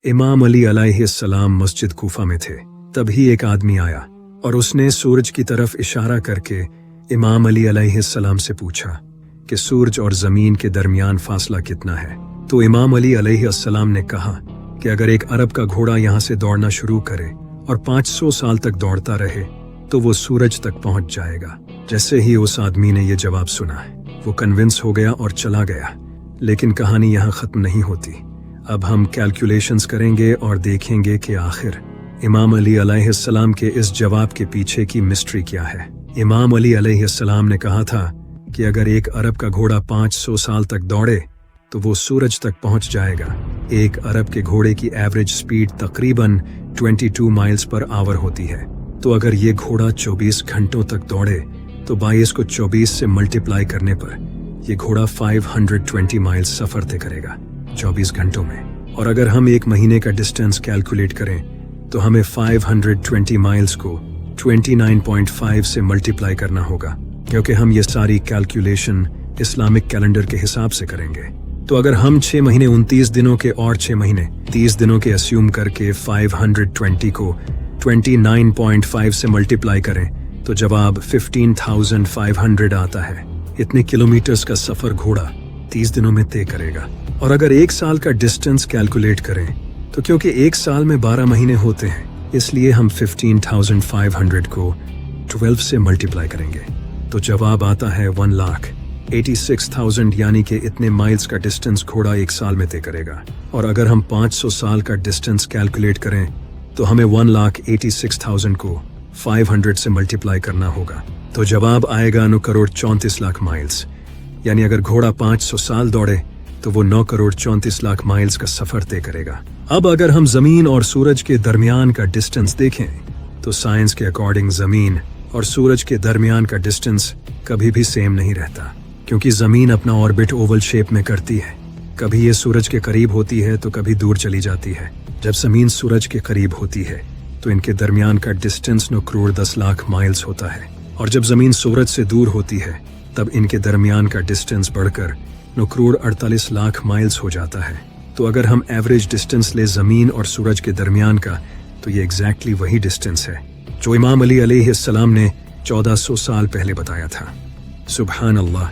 इमाम अली अलैहिस्सलाम मस्जिद कूफा में थे। तभी एक आदमी आया और उसने सूरज की तरफ इशारा करके इमाम अली अलैहिस्सलाम से पूछा कि सूरज और जमीन के दरमियान फासला कितना है। तो इमाम अली अलैहिस्सलाम ने कहा कि अगर एक अरब का घोड़ा यहाँ से दौड़ना शुरू करे और 500 साल तक दौड़ता रहे तो वो सूरज तक पहुंच जाएगा। जैसे ही उस आदमी ने ये जवाब सुना वो कन्विंस हो गया और चला गया। लेकिन कहानी यहाँ खत्म नहीं होती। अब हम कैलकुलेशंस करेंगे और देखेंगे कि आखिर इमाम अली अलैहिस्सलाम के इस जवाब के पीछे की मिस्ट्री क्या है। इमाम अली अलैहिस्सलाम ने कहा था कि अगर एक अरब का घोड़ा 500 साल तक दौड़े तो वो सूरज तक पहुंच जाएगा। एक अरब के घोड़े की एवरेज स्पीड तकरीबन 22 माइल्स पर आवर होती है। तो अगर ये घोड़ा 24 घंटों तक दौड़े तो 22 को 24 से मल्टीप्लाई करने पर ये घोड़ा 520 माइल्स सफर तय करेगा 24 घंटों में। और अगर हम एक महीने का डिस्टेंस कैलकुलेट करें तो हमें 520 माइल्स को 29.5 से मल्टीप्लाई करना होगा, क्योंकि हम ये सारी कैलकुलेशन इस्लामिक कैलेंडर के हिसाब से करेंगे। तो अगर हम 6 महीने 29 दिनों के और 6 महीने 30 दिनों के अस्यूम करके 520 को 29.5 से मल्टीप्लाई करें तो जवाब 15,500 आता है। इतने किलोमीटर्स का सफर घोड़ा 30 दिनों में तय करेगा। और अगर एक साल का डिस्टेंस कैलकुलेट करें तो क्योंकि एक साल में 12 महीने होते हैं इसलिए हम 15,500 को 12 से मल्टीप्लाई करेंगे तो जवाब आता है 1,86,000, यानी कि इतने माइल्स का डिस्टेंस घोड़ा एक साल में तय करेगा। और अगर हम 500 साल का डिस्टेंस कैलकुलेट करें तो हमें 1,86,000 को 500 से मल्टीप्लाई करना होगा तो जवाब आएगा 9,34,00,000 माइल्स। यानी अगर घोड़ा 500 साल दौड़े तो वो 9,34,00,000 माइल्स का सफर तय करेगा। अब अगर हम जमीन और सूरज के दरमियान का डिस्टेंस देखें तो साइंस के अकॉर्डिंग जमीन और सूरज के दरमियान का डिस्टेंस कभी भी सेम नहीं रहता, क्योंकि जमीन अपना ऑर्बिट ओवल शेप में करती है। कभी ये सूरज के करीब होती है तो कभी दूर चली जाती है। जब जमीन सूरज के करीब होती है तो इनके दरमियान का डिस्टेंस 9,10,00,000 माइल्स होता है, और जब जमीन सूरज से दूर होती है तब इनके दरमियान का डिस्टेंस बढ़कर 9,48,00,000 माइल्स हो जाता है। तो अगर हम एवरेज डिस्टेंस ले जमीन और सूरज के दरमियान का तो ये एग्जैक्टली वही डिस्टेंस है जो इमाम अली अलैहिस्सलाम ने 1400 साल पहले बताया था। सुभान अल्लाह।